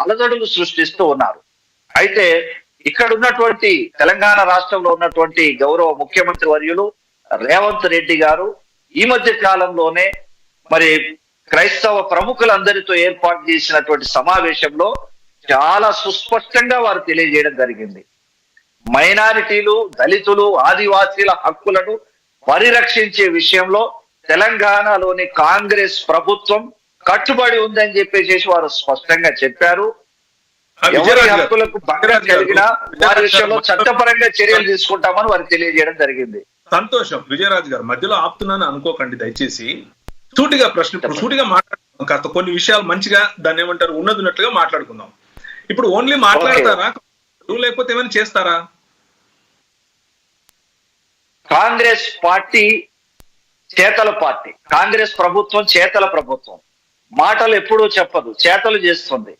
అలజడులు సృష్టిస్తూ ఉన్నారు. అయితే ఇక్కడ ఉన్నటువంటి తెలంగాణ రాష్ట్రంలో ఉన్నటువంటి గౌరవ ముఖ్యమంత్రి వర్యులు రేవంత్ రెడ్డి గారు ఈ మధ్య కాలంలోనే మరి క్రైస్తవ ప్రముఖులందరితో ఏర్పాటు చేసినటువంటి సమావేశంలో చాలా సుస్పష్టంగా వారు తెలియజేయడం జరిగింది. మైనారిటీలు, దళితులు, ఆదివాసీల హక్కులను పరిరక్షించే విషయంలో తెలంగాణలోని కాంగ్రెస్ ప్రభుత్వం కట్టుబడి ఉందని చెప్పేసి వారు స్పష్టంగా చెప్పారు. ఎవరి హక్కులకు భంగం కలిగినా వారి విషయంలో చట్టపరంగా చర్యలు తీసుకుంటామని వారు తెలియజేయడం జరిగింది. సంతోషం. విజయరాజు గారు, మధ్యలో ఆపుతున్నాను అనుకోకండి దయచేసి. సూటిగా ప్రశ్న, సూటిగా మాట్లాడుకుందాం. కాస్త కొన్ని విషయాలు మంచిగా దాన్ని ఏమంటారు ఉన్నట్టుగా మాట్లాడుకుందాం. ఇప్పుడు ఓన్లీ మాట్లాడతారా లేకపోతే ఏమైనా చేస్తారా? కాంగ్రెస్ పార్టీ చేతల పార్టీ, కాంగ్రెస్ ప్రభుత్వం చేతల ప్రభుత్వం. మాటలు ఎప్పుడూ చెప్పదు, చేతలు చేస్తుంది.